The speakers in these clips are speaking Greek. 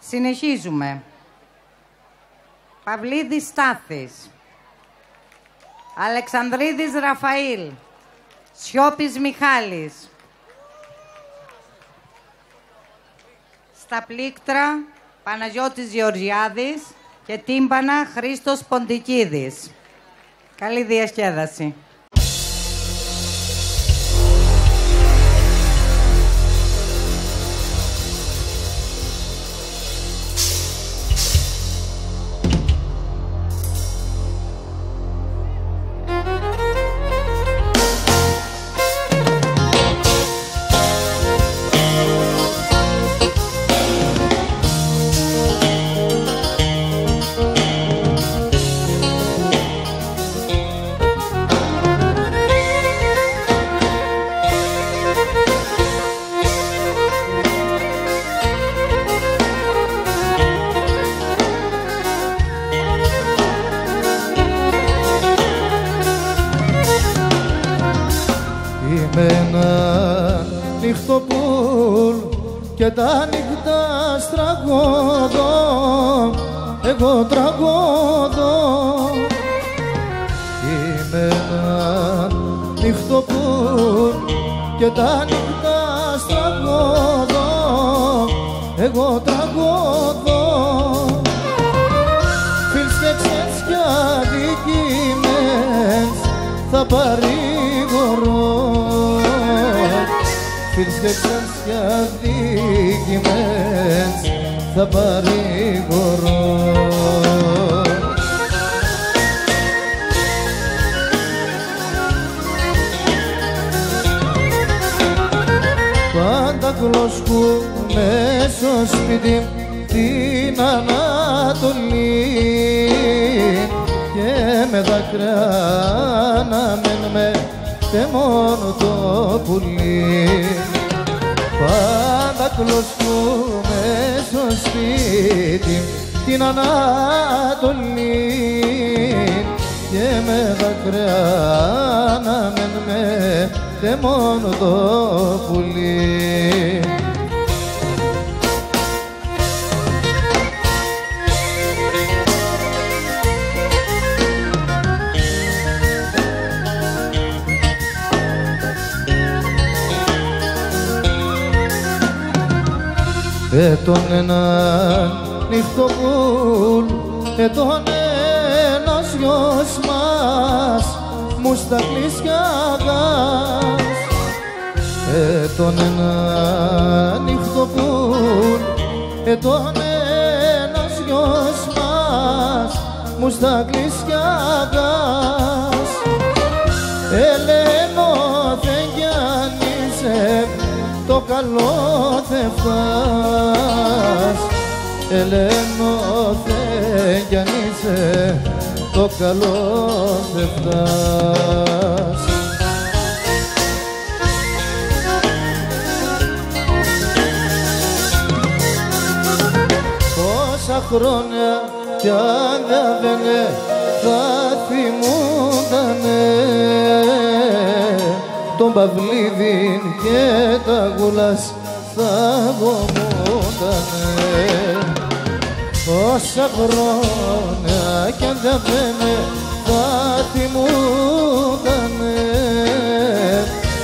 Συνεχίζουμε. Παυλίδης Στάθης. Αλεξανδρίδης Ραφαήλ. Σιώπης Μιχάλης. Στα πλήκτρα Παναγιώτης Γεωργιάδης και τύμπανα Χρήστος Ποντικίδης. Καλή διασκέδαση. Και τα νύχτα στραγώδω, εγώ τραγώδω. Είμαι ένα νυχτοπούλ και τα νύχτα στραγώδω, εγώ τραγώδω. Φίλς και ξένσκια δικήμενς θα παρηγορώ, φίλς και ξένσκια δικήμενς θα παρηγορώ. Πάντα γλωσκούμε στο σπίτι την Ανατολή και με δάκρυα να μένουμε και μόνο το πουλί. Πάντα κλωσκούμε στο σπίτι την Ανατολή και με δάκρυα να μένουμε και μόνο το πουλί. Τον έναν νυχτοπούλ, τον ένας γιος μας μου στα κλείσια γας. Τον έναν νυχτοπούλ, τον ένας γιος μας μου στα κλείσια γας. Ελένο δεν γιάννησε το καλό θε φτάς, Ελένο δεν γιαννείσαι, το καλό θε φτάς. Πόσα χρόνια κι αν διαβαίνε θα θυμούντανε τον Παυλίδη και τα γουλάς θα γομούντανε. Όσα χρόνια κι αν διαβαίνε θα θυμούντανε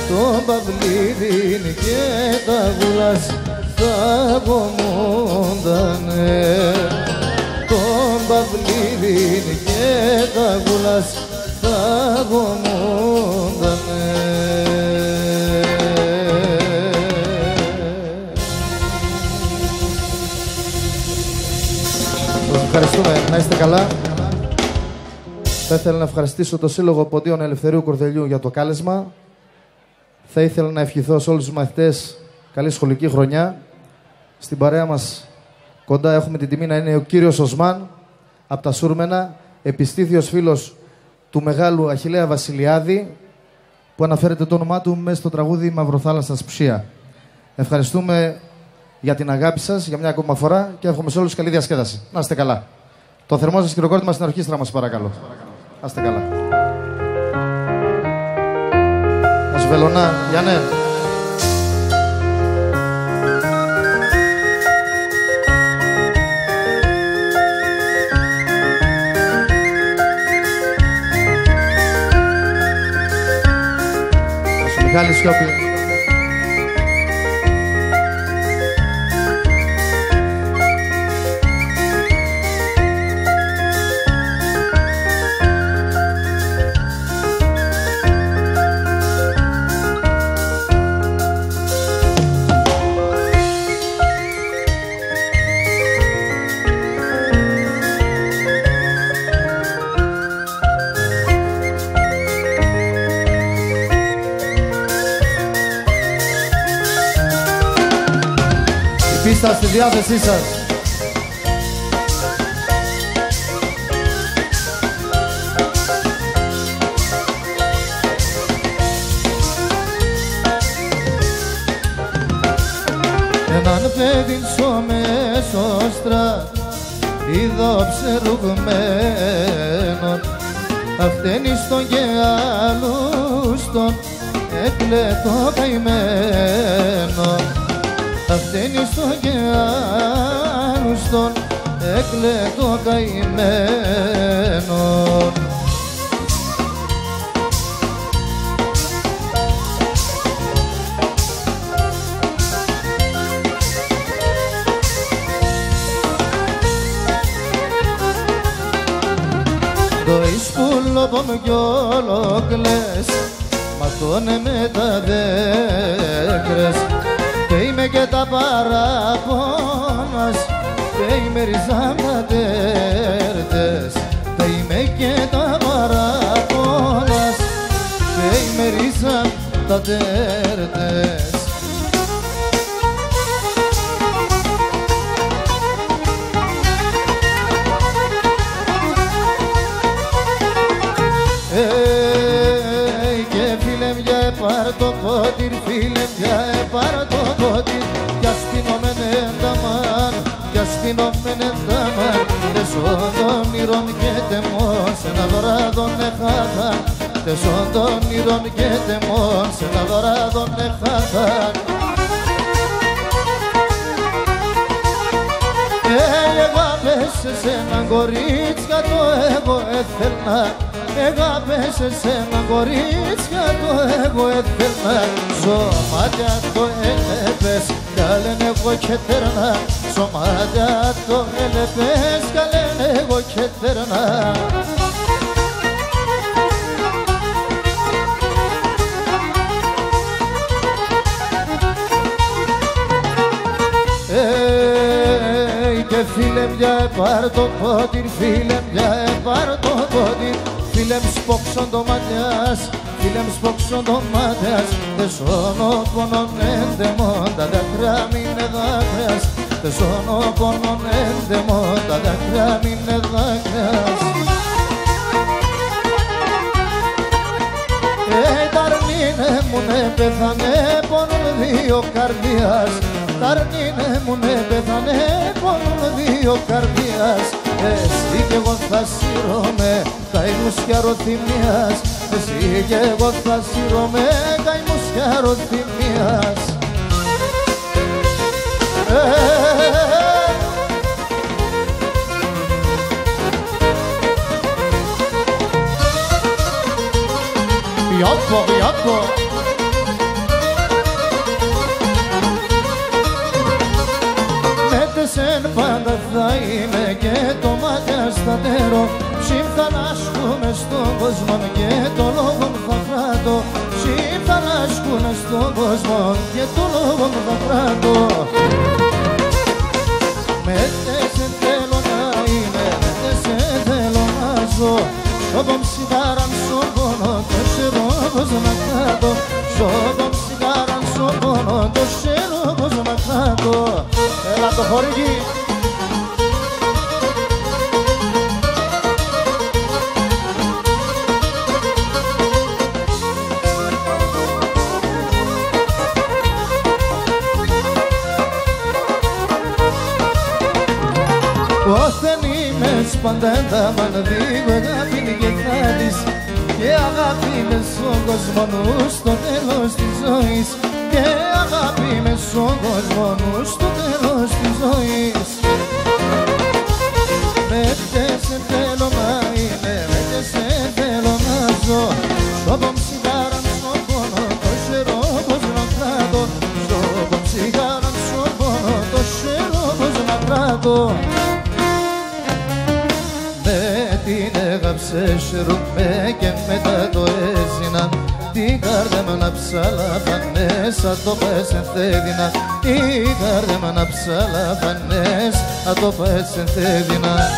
τον Παυλίδη και τα γουλάς θα γομούντανε. Τον Παυλίδη και τα γουλάς θα γομούντανε. Ευχαριστούμε, να είστε καλά. Θα ήθελα να ευχαριστήσω το Σύλλογο Ποντίων Ελευθερίου Κορδελιού για το κάλεσμα. Θα ήθελα να ευχηθώ σε όλους τους μαθητές καλή σχολική χρονιά. Στην παρέα μας κοντά έχουμε την τιμή να είναι ο κύριος Οσμάν από τα Σούρμενα, επιστήθιος φίλος του μεγάλου Αχιλλέα Βασιλιάδη, που αναφέρεται το όνομά του μέσα στο τραγούδι Μαυροθάλασσας Ψία. Ευχαριστούμε για την αγάπη σας για μια ακόμα φορά και εύχομαι σε όλους καλή διασκέδαση. Να είστε καλά. Το θερμό σας χειροκρότημα στην ορχήστρα μας, παρακαλώ. Να είστε καλά. Ας βελονά, Γιάννε. Μεγάλη σιώπη. Πίστα στη διάθεσή σας. Έναν παιδινσό μεσόστρα είδω ψερουγμένον, αυταίνει στον και άλλους τον έκλαιτο καημένο. Αυταίνει στον και άλλους τον έκλαιτο καημένο. Το ισκούλο πον κι όλο κλαις, ματώνε με τα δέκρες. Και είμαι και τα παραπώνας, και είμαι ριζάμα τέρτες. Και είμαι και τα παραπώνας, και είμαι ριζάμα τέρτες. Και φίλε μια πάρ' το πότηρ, φίλε μια πάρ' το πότηρ. Κι ας πίνομεν ενταμάν, κι ας πίνομεν ενταμάν. Τεσόν των ήρων και τεμών, σε ένα δωράδον εχάθαν. Τεσόν των ήρων και τεμών, σε ένα δωράδον εχάθαν. Εγάπες σε έναν κορίτσια το εγώ έθελνα. Εγάπες σε έναν κορίτσια το εγώ έθελνα. Σωμάτια το έλεπες, κι άλλεν εγώ και τέρνα. Σωμάτια το έλεπες, κι άλλεν εγώ και τέρνα. Και φίλε μια πάρ' το πότηρ, φίλε μια πάρ' το πότηρ. Φίλε μ' σπόξον το ματιάς, φίλε μ' σπόξον το ματιάς. Τεσόνο πόνον έντεμον, τα δάκρυα μείνε δάκρυας. Τεσόνο πόνον έντεμον, τα δάκρυα μείνε δάκρυας. Ταρνίνε μου ναι πέθανε πόνον δύο καρδίας. Ταρνίνε μου ναι πέθανε πόνον δύο καρδίας. Εσύ κι εγώ θα σύρωμαι καημούς κι αρωθυμίας. Εσύ κι εγώ θα σύρωμαι καημούς κι αρωθυμίας. Γιώκο, γιώκο. Μέτεσεν πάντα θα είμαι και το μάτια στατέρω. Ψήμ θα ανάσκουμε στον κόσμο και το λόγο θα κράτω. Ψήμ θα ανάσκουμε στον κόσμο και το λόγο θα κράτω. Μέτεσεν θέλω να είμαι, μέτεσεν θέλω να ζω. Σώπον σιγάραν στον πόνο, το ξέρω πως να κάτω. Σώπον σιγάραν στον πόνο, το ξέρω πως να κάτω. Έλα το χορηγή. Όταν είμαι σπαντέντα μαν δίγω αγάπη και χάρης. Και αγάπη μες στον κόσμο στο τέλος της ζωής. Και αγάπη μες στον κόσμο στο τέλος της ζωής. Μέτεσεν θέλω να είμαι, μέτεσεν θέλω να ζω. Σώπον σιγάραν στον πόνο, το ξέρω φάρμακο. Με την έγαψε σιρούμε και μετά το έζηνα. Την καρδιά μου να ψαλαφανές, αν το πες εν θέδινα. Την καρδιά μου να ψαλαφανές, αν το πες εν θέδινα.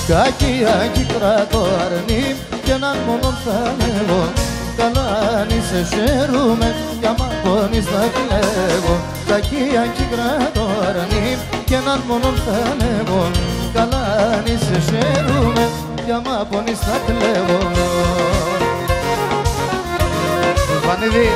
Κακία κρατώ αρνή κι έναν μόνον θα ανέβω. Καλά αν είσαι χαίρομαι κι άμα πόνεις θα κλαίγω. Κακία κρατώ αρνή κι έναν μόνον θα ανέβω. Καλά αν είσαι χαίρομαι κι άμα πόνεις θα κλαίγω. Βανίδη.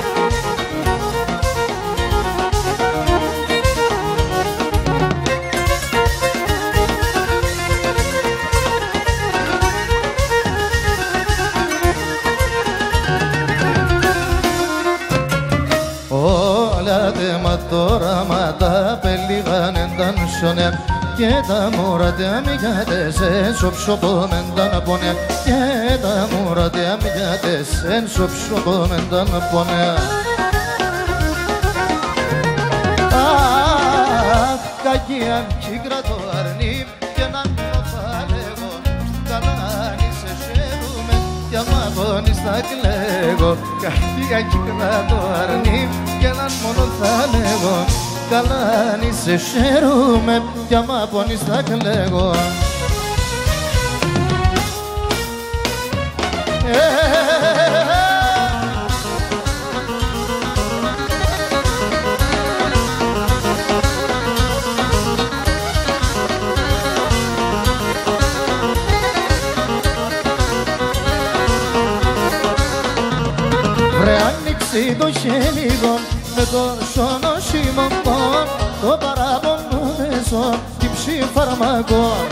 Τώρα μα τα πελίγαν ενταν σιονέα και τα μουρατιά μηγιάτες εν σοψοπόμεν τα πονέα και τα μουρατιά μηγιάτες εν σοψοπόμεν τα πονέα. Αχ, κακία κύκρα το αρνί και έναν θα λέγω. Καλά αν είσαι χαίρομαι κι άμα πόνεις θα κλαίγω. Κακία κύκρα το αρνί κι έναν μόνο θα λέγω. Καλά αν είσαι χαίρομαι κι άμα πόνεις θα κλαίγω. Βρε άνοιξε το χέλιδον με το σωνοσίμωκον, το παραπονούμεσον την ψηφαρμακόν.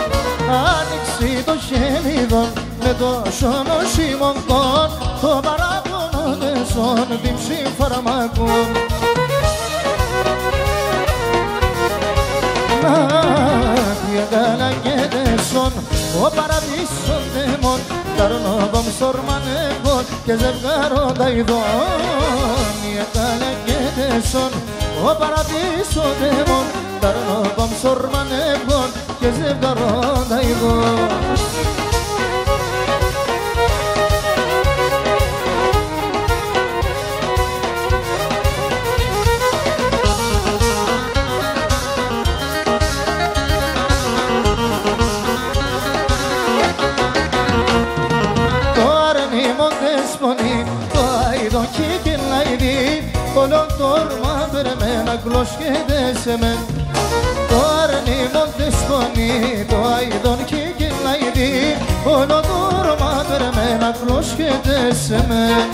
Άνοιξε το χέλιδον με το σωνοσίμωκον, το παραπονούμεσον την ψηφαρμακόν. Να τι αγκαλαγέτεσον ο παραδείσον δαίμον, καρνόβαμ σορμανέγον και ζευγάροντα ειδών. Οι αγκαλαγέτεσον ο παραδείσον δαίμον, καρνόβαμ σορμανέγον και ζευγάροντα ειδών. Όλο τόρμα βερμένα γλωσχέδεσαι μεν. Το αρνί μόντες φωνή, το αηδόν κι λαϊδί. Όλο τόρμα βερμένα γλωσχέδεσαι μεν.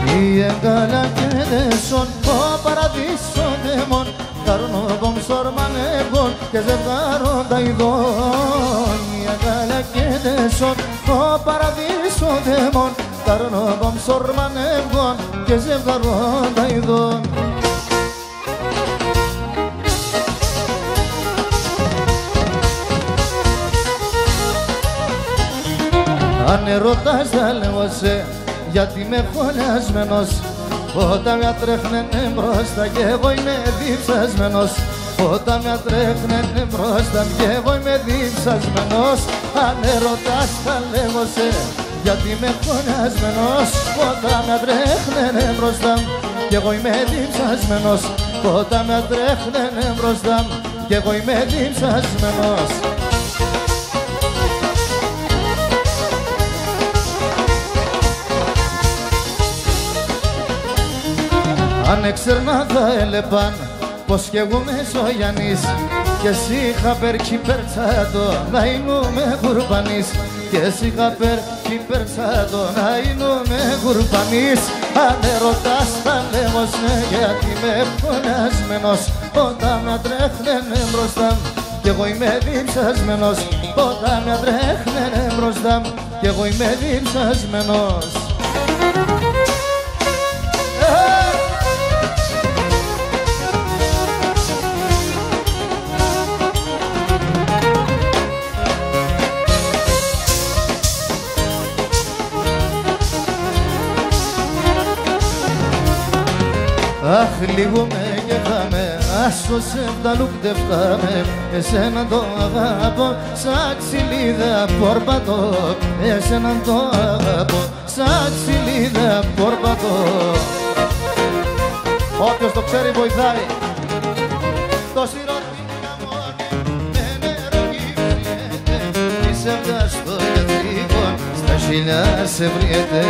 Οι εγκαλακέδεσον, ο παραδείσον δαίμον, καρνόβων σορμανεύων και ζευγάροντα ειδών. Οι εγκαλακέδεσον, ο παραδείσον δαίμον, καρνόβων σορμανεύων και ζευγάροντα ειδών. Αν ερωτάς θα λέω σε γιατί με φωνιασμένος, όταν με τρέχνene μπροστά κι εγώ είμαι διψασμένος. Όταν με τρέχνene μπροστά κι εγώ είμαι διψασμένος. Αν ερωτάς θα λέγω σε γιατί με φωνιασμένος, όταν με τρέχνene μπροστά κι εγώ είμαι διψασμένος. Όταν με τρέχνene μπροστά κι εγώ είμαι διψασμένος. Αν έξερνα θα έλεπαν πως κι εγώ Μεσογιαννής και εσύ είχα περκεί περτσάτο να είνουμε κουρπανής. Και εσύ είχα περκεί περτσάτο να είνουμε κουρπανής. Αν ερωτάς θα λέγω σε γιατί είμαι φωνιασμένος. Όταν με τρέχνene μπροστά κι εγώ είμαι διψασμένος. Όταν με τρέχνene μπροστά κι εγώ είμαι διψασμένος. Αχ, λυγούμε και χάμε, άσο σε φταλούκτε φτάμε. Εσένα το αγάπω, σαν ξυλίδα πορπατώ. Εσένα το αγάπω, σαν ξυλίδα πορπατώ. Όποιος το ξέρει βοηθάει. Το σιρότι καμώνει με νερό γυφριέται. Είσαι βγας στο γιατρικό, στα χιλιά σε βριέται.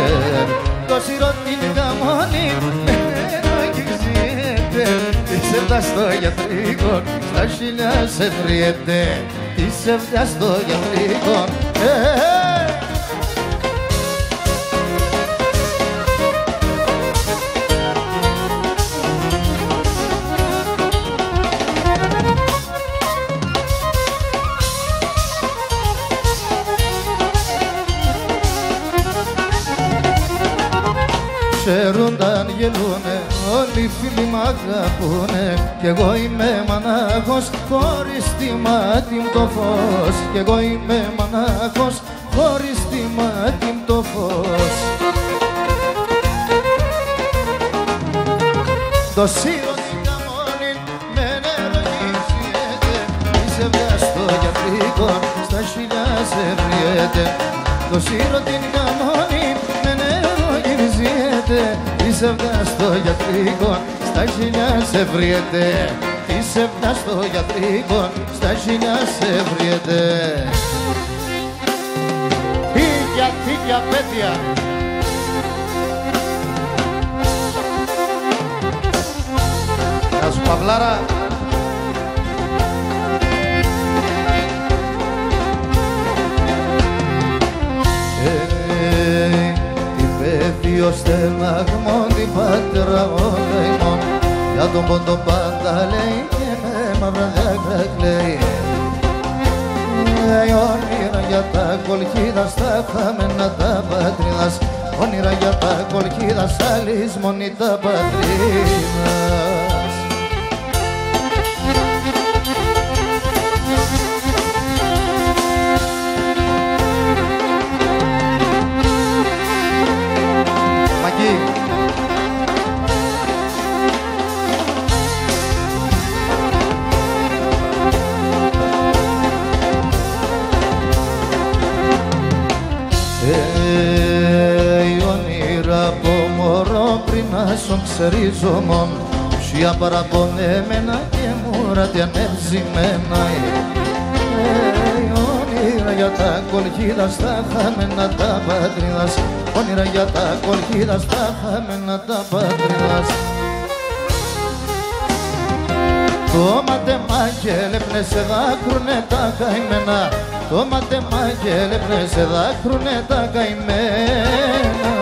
Το σιρότι καμώνει με νερό γυφριέται. Είσαι βγας στο γιατρικό, στα χιλιά σε βριέται. Είσαι βγας στο γιατρικό. Ξέρουνταν γελούνε, όλοι οι φίλοι μ' αγαπούνε. Κι εγώ είμαι μονάχος, χωρίς τη μάτι μου το φως. Κι εγώ είμαι μονάχος, χωρίς τη μάτι μου το φως. Το σίρον καμώνει με νερό γυφριέται. Είσαι βγας στο γιατρικό, στα χιλιά σε βριέται. Το σίρον καμώνει με νερό γυριζιέται. Είσαι βγας στο γιατρικό, στα χιλιά σε βριέται. Είσαι βγας στο γιατρικό, στα χιλιά σε βριέται. Τίγια, παιδιά. Γεια σου Παυλάρα. Ο στεναγμόν την πατέρα ο καημόν. Για τον πόντο πάντα λέει και με μαύρα δάκρυα κλαίει. Όνειρα για τα κολκίδα στα χαμένα τα πατρίδας. Όνειρα για τα κολκίδα στα λησμονή τα πατρίδας. Στον ξερίζομον, ψια παραπονέμενα και μουράτη ανεύζημένα. Όνειρα για τα κολκίδα στα χαμένα τα πατρίδας. Όνειρα για τα κολκίδα στα χαμένα τα πατρίδας. Το ματεμά και λεπνέ σε δάκρουνε τα καημένα. Το ματεμά και λεπνέ σε δάκρουνε τα καημένα.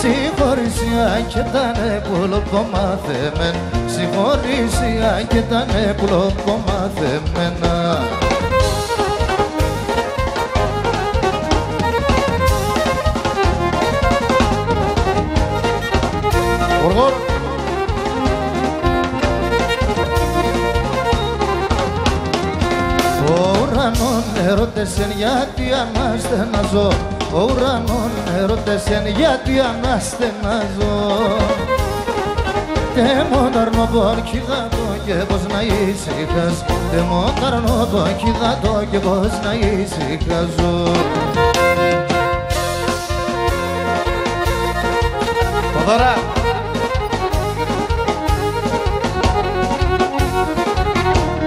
Συγχωρήσια και τα νεπούλο κομμάθεμεν. Συγχωρήσια και τα νεπούλο κομμάθεμένα. Οργόρ. Ο ουρανόν ερωτέσεν γιατί αναστεναζώ. Ο ουρανόν ερωτέσεν γιατί αναστεναζώ. Και μονταρνό πορκίδα το και πως να ησυχάς. Και μονταρνό πορκίδα το και πως να ησυχάζω. Ποδωρά.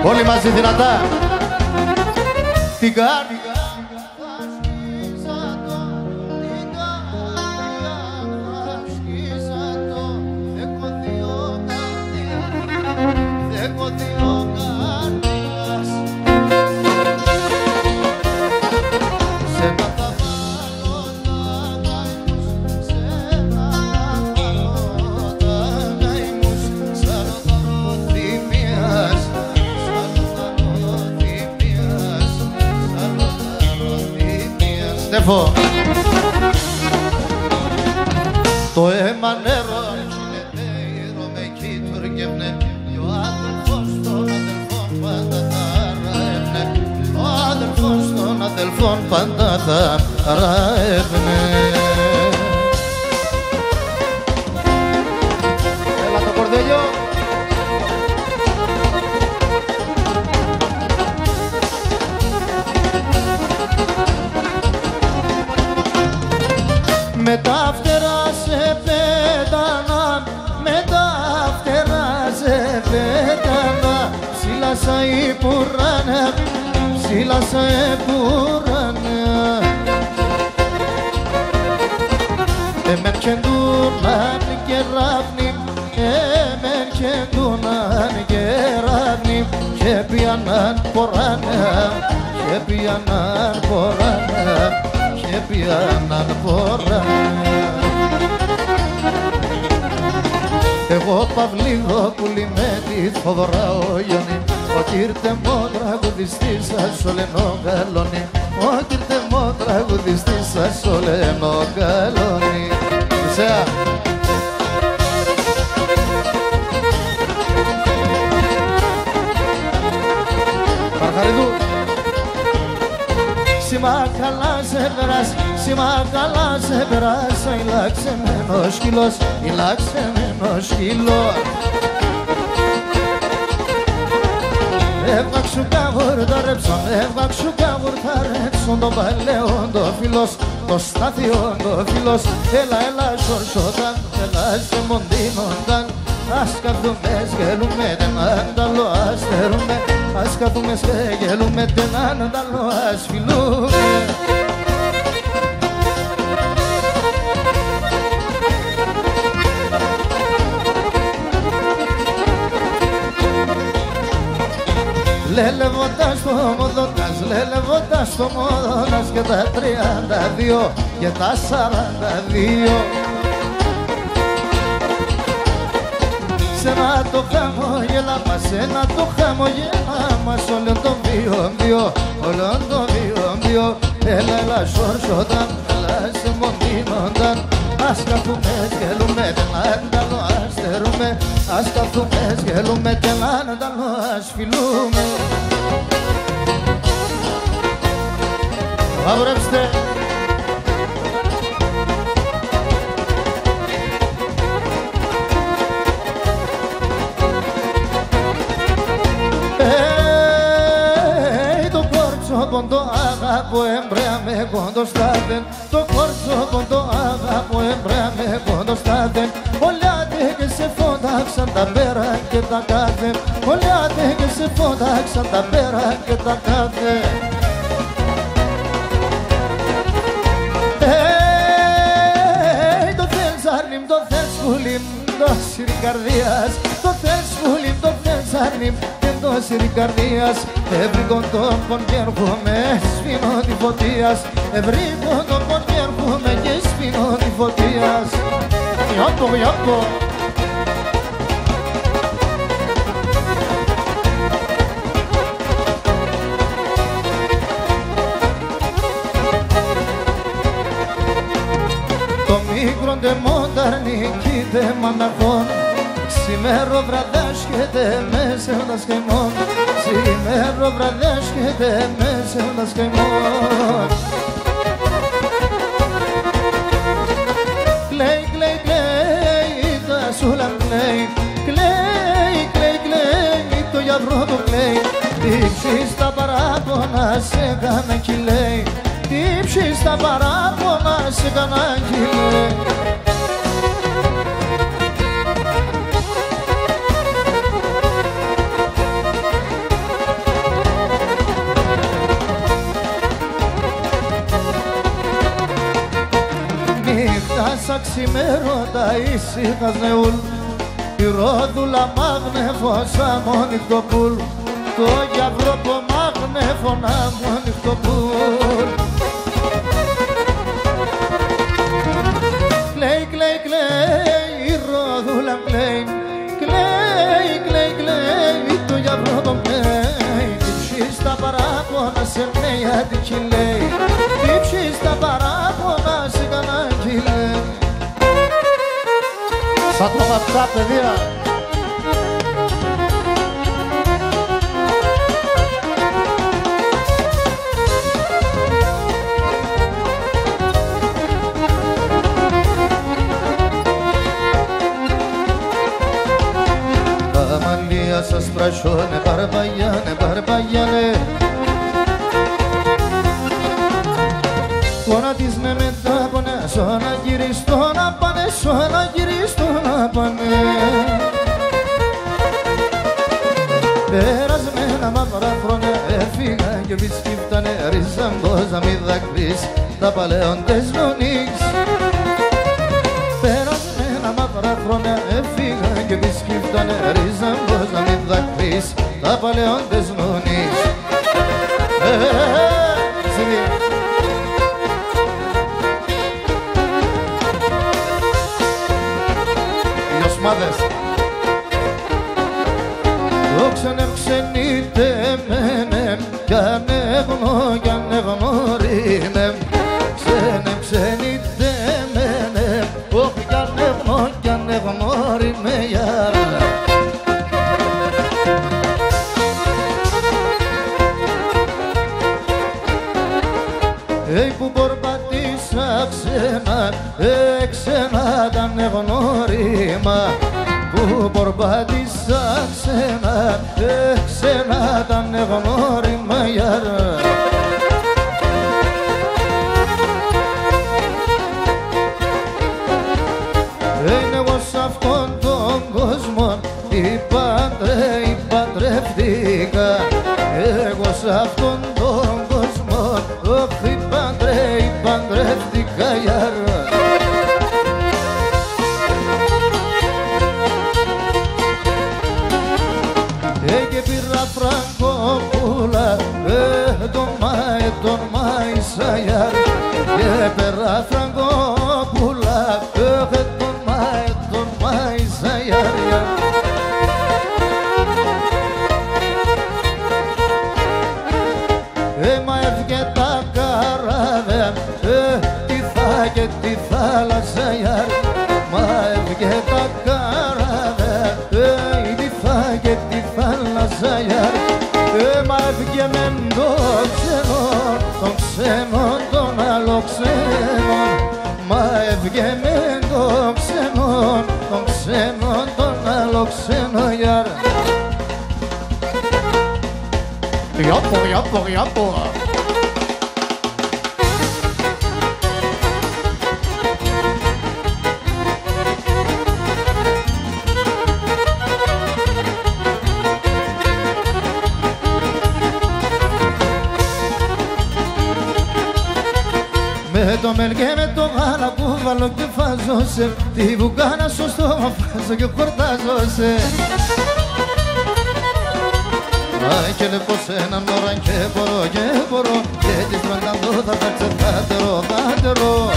Όλοι μαζί δυνατά. Τι κάνει. Το αίμα νερό με κοίτουργευνε. Και ο αδελφός των αδελφών πάντα θα ραεύνε. Ο αδελφός των αδελφών πάντα θα ραεύνε. Έλα το σε πέτανα, με τα φτερά σε πέτανα. Ψήλασα η πουράνε, ψήλασα η πουράνε. Εμεν κεντούναν κεράφνη, εμεν κεντούναν κεράφνη. Και πιανάν ποράνε, και πιανάν ποράνε, και πιανάν ποράνε. Εγώ Παυλίδοπουλη με τη Θοδωρά ο Γιονή, ο κύρτεμο τραγουδιστής σας ο λενό γαλόνι, ο κύρτεμο τραγουδιστής σας ο λενό γαλόνι. Μισέα. Παρχαριδού. Σήμα καλά σε περάς, σήμα καλά σε περάσα, η λαξεμένος σκύλος, η λαξεμένος σκύλος. Έβγαξου καγούρ τα ρέψον, έβγαξου καγούρ τα ρέψον, το παλαιόν το φίλος, το στάθιον το φίλος. Έλα, έλα, σορσόταν, έλα, σε μοντίνονταν. Ας καθούμε, σκέλουμε, δεν ανταλώ, ας θερούμε. Ας καθούμε, σκέλουμε, δεν ανταλώ, ας φιλούμε. Λελεύοντας το μοδότας, λελεύοντας το μοδότας και τα 32 και τα 42. Σε ένα το χαμόγελα μας, ένα το χαμόγελα μας, όλο το βίο, όλο το βίο. Έλα, έλα, σορσόταν, έλα, σε μοντίνονταν. Ας καθούμε, σκέλουμε, δεν ανταλώ, ας θερούμε. Ας καθούμε, σκέλουμε, δεν ανταλώ, ας φιλούμε. Αβρέψτε. Το κόρτσο το αγαπώ, εμπρέα με κοντοστάτεν. Το κόρτσο το αγαπώ, εμπρέα με κοντοστάτεν. Όλοι άντε και σε φόνταξαν τα πέρα και τα κάθε. Όλοι άντε και σε φόνταξαν τα πέρα και τα κάθε. Το θες αρνήμ, το θες πουλήμ, το σιρικαρδίας. Το θες πουλήμ, το θες αρνήμ, το σιρικαρδίας. Ευρύκον τον πον και έρχομαι, σφήνω τη φωτίας. Ευρύκον τον πον και έρχομαι και σφήνω τη φωτίας. Γιώκο, γιώκο. Το μικρό ντε μονταρνίκι δε μαναχών, σημέρο βραδέσκεται μέσα ένας καημόν. Σημέρο βραδέσκεται μέσα ένας καημόν. Κλαίει, κλαίει, κλαίει, τα σούλα κλαίει. Κλαίει, κλαίει, κλαίει, το γιατρό του κλαίει. Τύψεις τα παράπονα σε κάνα κι λέει. Τύψεις τα παράπονα σε κάνα κι λέει. Νύχτα ξημέρωτα ήσυχας νεούλ, η ρόδουλα μάγνεφωσα μόνιχτο πουλ. Το γιαβρό που μάγνεφωνα μόνιχτο πουλ. Κλαίει, κλαίει, κλαίει, η ρόδουλα κλαίει. Κλαίει, κλαίει, κλαίει, το γιαβρό το κλαίει. Τύψεις τα παράπονα σε νέα τι λέει. Τύψεις τα παράπονα σε κανένα κι λέει. Σαν το ματσά, παιδεία. Τα μαλλιά σας πρασώνε, παρπαγιάνε, παρπαγιάνε. Γονατίζουμε με τα πονέσω, να γυριστώ, να πανέσω, να γυρίσω να πάνε. Περασμένα μαύρα χρόνια έφυγα και βρίσκει φτάνε ρίζαν πως να μην δακρύς τα παλαιόντες νονείς. Περασμένα μαύρα χρόνια έφυγα και βρίσκει φτάνε ρίζαν πως να μην δακρύς τα παλαιόντες νονείς. Οι οσμάδες το ξενεύξενείτε εμένε κι ανέγνω κι ανεγνώριμε. Ξενεύξενείτε εμένε όχι κι ανέγνω κι ανεγνώριμε. Που πορπατήσα ξένα, ξένα τα ανεγνώριμα. Που πορπατήσα ξένα, ξένα τα ανεγνώριμα. Είναι εγώ σ' αυτόν τον κόσμο παντρεύτηκα. Εγώ σ' αυτόν τον κόσμο όχι παντρεύτηκα. Και πήρα φραγκόπουλα τον μάισα γιάρ. Και πήρα φραγκόπουλα τον μάισα γιάρ. Μα έβγε τα καράβια και τη θάλασσα γιάρ. Μα έβγε τα καράβια και τη θάλασσα γιάρ. Μα έβγε μεν το ξένο, τον ξένο τον άλλο ξένο. Μα έβγε μεν το ξένο, τον ξένο τον άλλο ξένο γιάρ. Γιάπο. Με το μέλ και με το γάλα που βάλω και φάζω σε τη βουκάνα στο στόμα φάζω και χορτάζω σε. Και λεπτό σε έναν ώρα και μπορώ και της τρανταντώ θα παίξε δάτερο.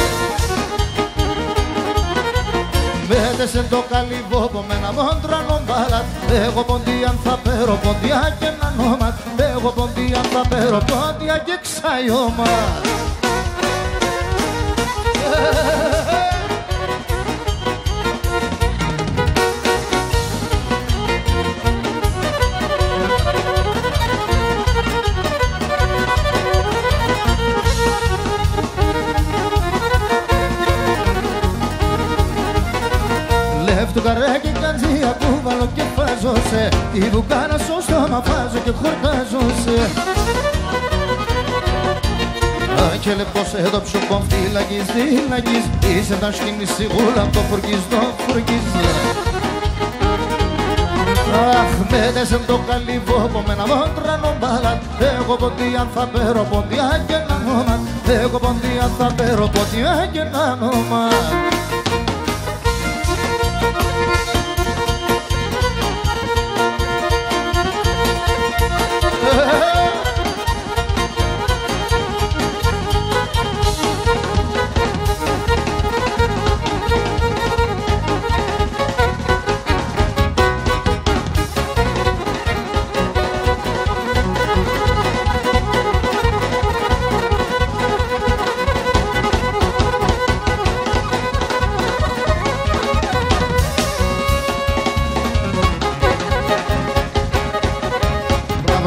Μέτεσε το καλυβό με ένα μόντρανο μπάλατ. Εγώ ποντίαν θα πέρω ποντιά και ένα νόματ. Εγώ ποντίαν θα πέρω ποντιά και ξαϊώματ. Λεύτου καρέκι καντζία που βάλω και φάζω σε τη βουκάνα στο στόμα φάζω και χορτάζω σε. Και λεπτός εδώ ψωπών φυλακής είσαι τα σκηνή σιγούλα το φουρκίζ. Αχ, μέτεσαι το καλυβό με ένα μόντρανο μπάλατ. Εγώ ποντίαν θα πέρω ποντιά και ένα νόματ. Εγώ ποντίαν θα πέρω ποντιά και ένα νόματ.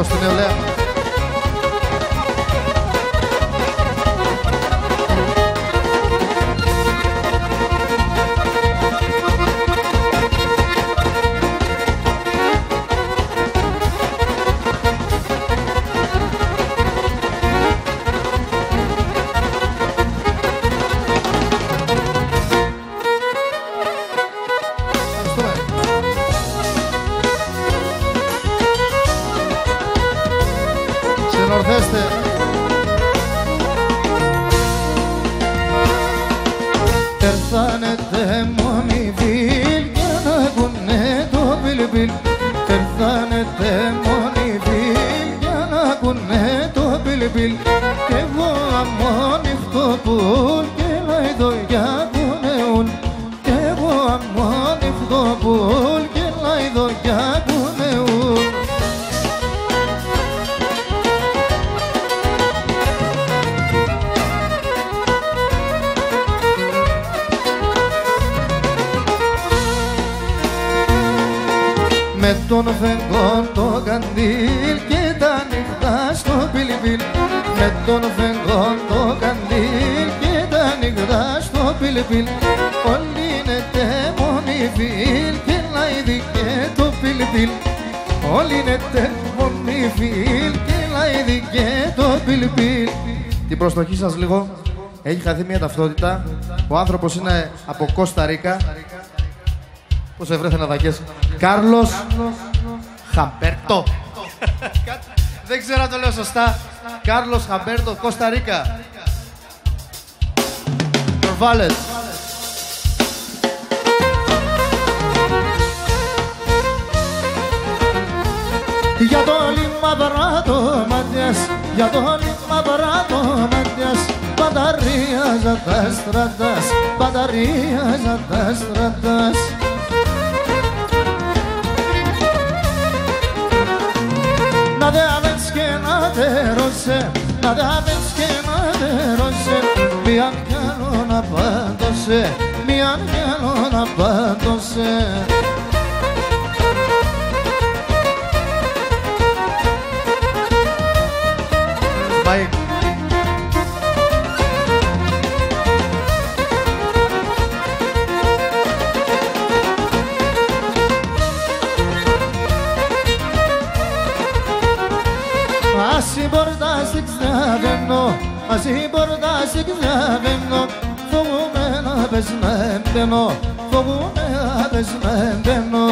Στην νεολαία. με τον φεγγόν το καντήλ και τα νυχτά στο πιλιπίλ. Με τον φεγγόν το καντήλ και τα νυχτά στο πιλιπίλ. Όλοι είναι τέμονοι φιλ και λαϊδί και το πιλιπίλ. Όλοι είναι τέμονοι φιλ και λαϊδί και το πιλιπίλ. Την προσοχή σας λίγο. Έχει χαθεί μια ταυτότητα. Ο άνθρωπος είναι από Κώστα Ρίκα. Πώς ευρέθηνα δακές. Κάρλος Χαμπέρτο. Δεν ξέρω αν το λέω σωστά. Κάρλος Χαμπέρτο, Κώστα Ρίκα. Κορβάλες. Για το λίμα βράτο μάτιας, για το λίμα βράτο μάτιας, πανταρίαζα τα στρατάς, πανταρίαζα τα στρατάς. Να δε αβες και να τερώσε, να δε αβες και να τερώσε, μιαν κι άλλο να πάντωσε, μιαν κι άλλο να πάντωσε. Bye. Asi bordasik zaveno, asi bordasik zaveno, fogume na bezmendeno, fogume na bezmendeno.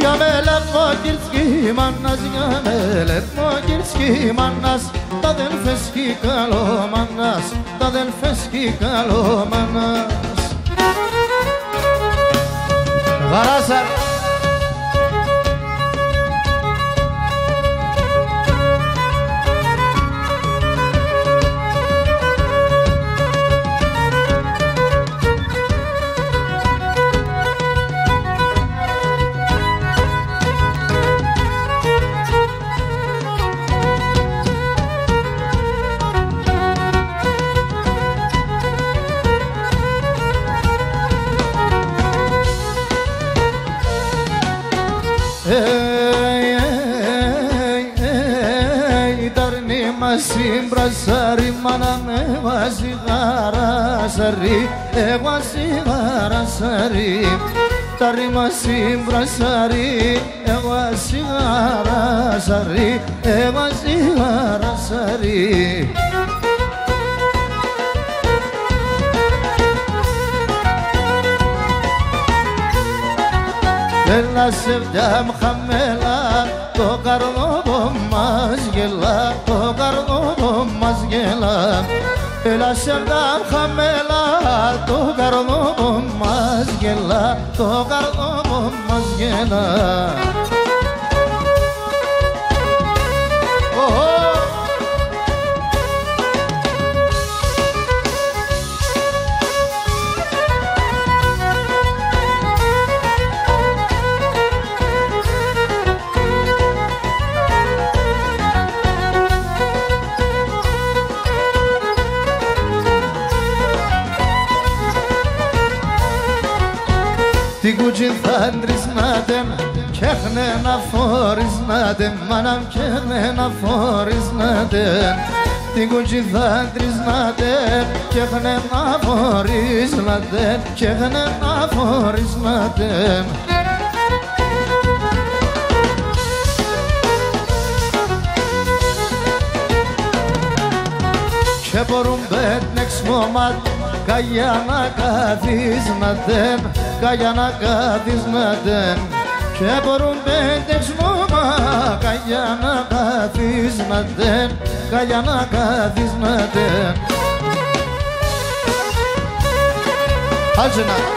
Ya melet mokirski manas, ya melet mokirski manas, ta del feski kalo manas, ta del feski kalo manas. Garasar. Συμπρασάρι μάνα με βάζει γαρασάρι, εγώ σιγαρασάρι. Τα ρήμα συμπρασάρι, εγώ σιγαρασάρι, εγώ σιγαρασάρι. Έλα σε βδιά χαμέλα, το καρδό μας γελά, το καρδό μας γελά. Έλα σε βδιά χαμέλα, το καρδό μας γελά, το καρδό μας γελά. Την κουτσιν θα ντρισμάτεν κι έχνε να φορισμάτεν, μάναμ κι έχνε να φορισμάτεν. Την κουτσιν θα ντρισμάτεν κι έχνε να φορισμάτεν, κι έχνε να φορισμάτεν. Και μπορούν πέτνεξ μομάτ, καγιά να καθίσματεν, καγιά να καθίσματεν. Και μπορούν πέτνεξ μομάτ, καγιά να καθίσματεν, καγιά να καθίσματεν. Άλσενα.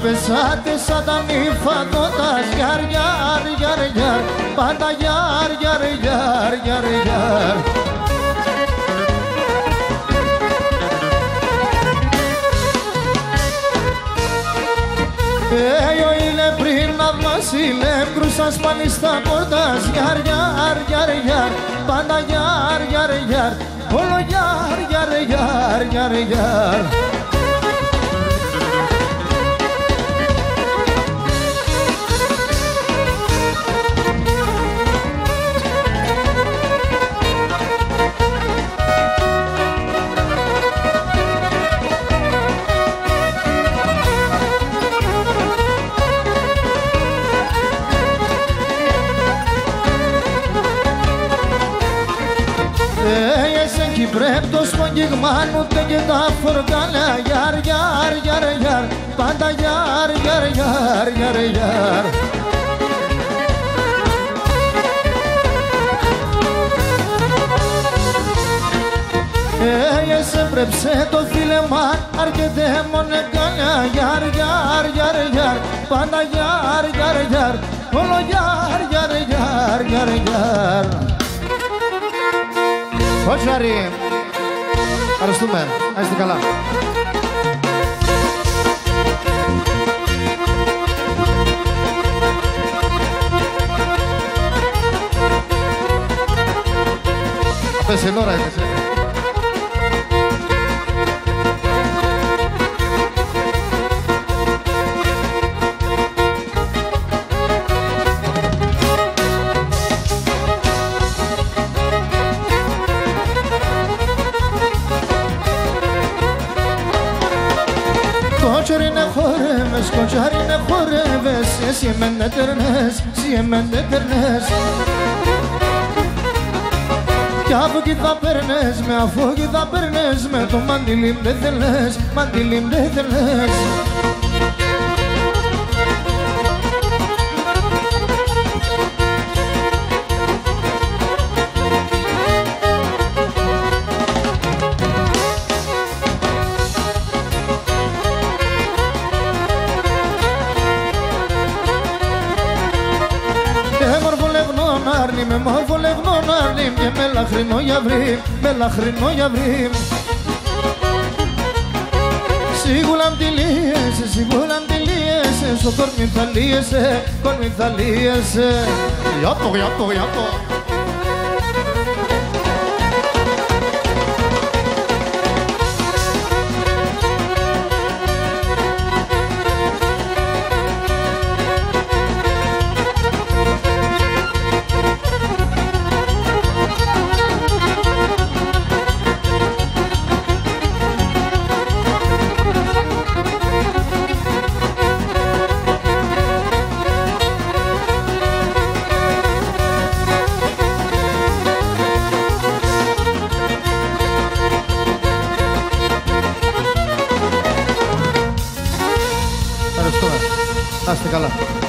Πεσάτε σαν τα νύφαντοτας, γιαρ, γιαρ, γιαρ, γιαρ, πάντα γιαρ, γιαρ, γιαρ, γιαρ, γιαρ. Κρούσας πάλι στα πόρτας, γιαρ, γιαρ, γιαρ, γιαρ, πάντα γιαρ, γιαρ, γιαρ, όλο γιαρ, γιαρ, γιαρ, γιαρ, γιαρ. Πρέπει το σπογγίγμα ούτε και τα φορκάλια, γιαρ, γιαρ, γιαρ, γιαρ, πάντα γιαρ, γιαρ, γιαρ, γιαρ, γιαρ. Έπρεψε το φίλεμα, αρκετέ μονεκάλια, γιαρ, γιαρ, γιαρ, γιαρ, πάντα γιαρ, γιαρ, γιαρ, όλο γιαρ, γιαρ, γιαρ, γιαρ, γιαρ. Όχι, Άρη. Ευχαριστούμε. Να είστε καλά. Πες εν ώρα, πες. Koçarine xorves, koçarine xorves, siyemen de ternes, siyemen de ternes. Κι αφού κι θα παίρνες με, αφού κι θα παίρνες με, το μαντιλίμ δεν θέλες, μαντιλίμ δεν θέλες. Με μόρφο λεγνόν αρνήμ και με λαχρινό γιαβρίμ, με λαχρινό γιαβρίμ. Σίγουρα μ' τη λύεσαι, σίγουρα μ' τη λύεσαι, στο κόρμι θα λύεσαι, κόρμι θα λύεσαι. Γιάτο, γιάτο, γιάτο. Να είστε καλά.